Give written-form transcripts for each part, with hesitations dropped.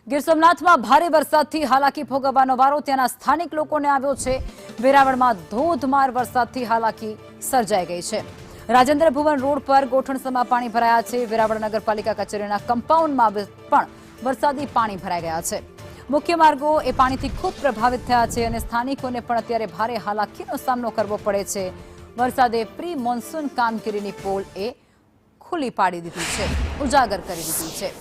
ગીર સોમનાથમાં ભારે વરસાદથી હાલાકી ભોગવવાનો વારો ત્યાંના સ્થાનિક લોકોને આવ્યો છે। વેરાવળમાં ધોધમાર વરસાદથી હાલાકી સર્જાઈ ગઈ છે। રાજેન્દ્ર ભુવન રોડ પર ગોઠણસમાં પાણી ભરાયા છે। વેરાવળ નગરપાલિકા કચેરીના કમ્પાઉન્ડમાં પણ વરસાદી પાણી ભરાઈ ગયા છે। મુખ્ય માર્ગો એ પાણીથી ખૂબ પ્રભાવિત થયા છે અને સ્થાનિકોને પણ અત્યારે ભારે હાલાકીનો સામનો કરવો પડે છે। વરસાદે પ્રી મોન્સૂન કામગીરીની પોલ એ ખુલ્લી પાડી દીધી છે, ઉજાગર કરી દીધી છે।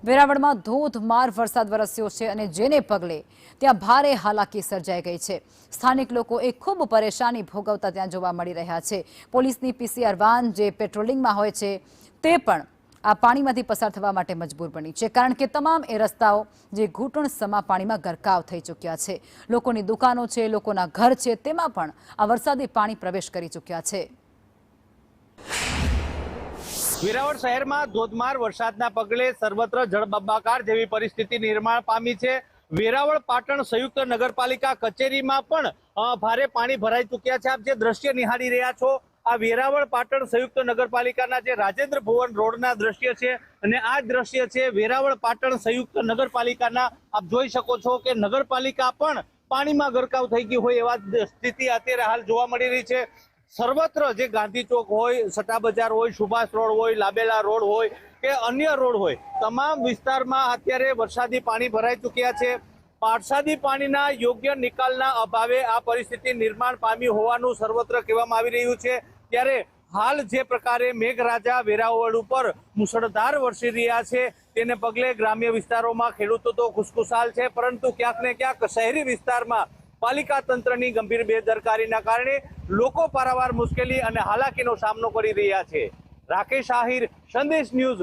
વેરાવળમાં ધોધમાર વરસાદ વરસ્યો છે અને જેને પગલે ત્યાં ભારે હાલાકી સર્જાઈ ગઈ છે। સ્થાનિક લોકો એ ખૂબ પરેશાની ભોગવતા ત્યાં જોવા મળી રહ્યા છે। પોલીસની પીસીઆર વાન જે પેટ્રોલિંગમાં હોય છે તે પણ આ પાણીમાંથી પસાર થવા માટે મજબૂર બની છે, કારણ કે તમામ એ રસ્તાઓ જે ઘૂંટણસમા પાણીમાં ગરકાવ થઈ ચૂક્યા છે। લોકોની દુકાનો છે, લોકોના ઘર છે, તેમાં પણ આ વરસાદી પાણી પ્રવેશ કરી ચૂક્યા છે। વેરાવળ શહેરમાં ધોધમાર વરસાદના પગલે સર્વત્ર જળબંબાકાર જેવી પરિસ્થિતિ નિર્માણ પામી છે। વેરાવળ પાટણ સંયુક્ત નગરપાલિકા કચેરીમાં પણ ભારે પાણી ભરાઈ ચૂક્યા છે। આપ જે દ્રશ્ય નિહાળી રહ્યા છો આ વેરાવળ પાટણ સંયુક્ત નગરપાલિકાના જે રાજેન્દ્ર ભુવન રોડના દ્રશ્ય છે અને આ દ્રશ્ય છે વેરાવળ પાટણ સંયુક્ત નગરપાલિકાના। આપ જોઈ શકો છો કે નગરપાલિકા પણ પાણીમાં ગરકાવ થઈ ગઈ હોય એવા સ્થિતિ અત્યારે હાલ જોવા મળી રહી છે। સર્વત્ર જે ગાંધી ચોક હોય, સટા બજાર હોય, સુભાષ રોડ હોય, લાબેલા રોડ હોય કે અન્ય રોડ હોય, તમામ વિસ્તારમાં અત્યારે વરસાદી પાણી ભરાઈ ચૂક્યા છે। વરસાદી પાણીના યોગ્ય નિકાલના અભાવે આ પરિસ્થિતિ નિર્માણ પામી હોવાનું સર્વત્ર કહેવામાં આવી રહ્યું છે। ત્યારે હાલ જે પ્રકારે મેઘરાજા વેરાવળ ઉપર મુશળધાર વરસી રહ્યા છે તેને પગલે ગ્રામ્ય વિસ્તારોમાં ખેડૂતો તો ખુશખુશાલ છે, પરંતુ ક્યાંક ને ક્યાંક શહેરી વિસ્તારમાં પાલિકા તંત્રની ગંભીર બેદરકારીના કારણે લોકો પારાવાર મુશ્કેલી અને હાલાકીનો સામનો કરી રહ્યા છે। રાકેશ આહિર, સંદેશ ન્યૂઝ।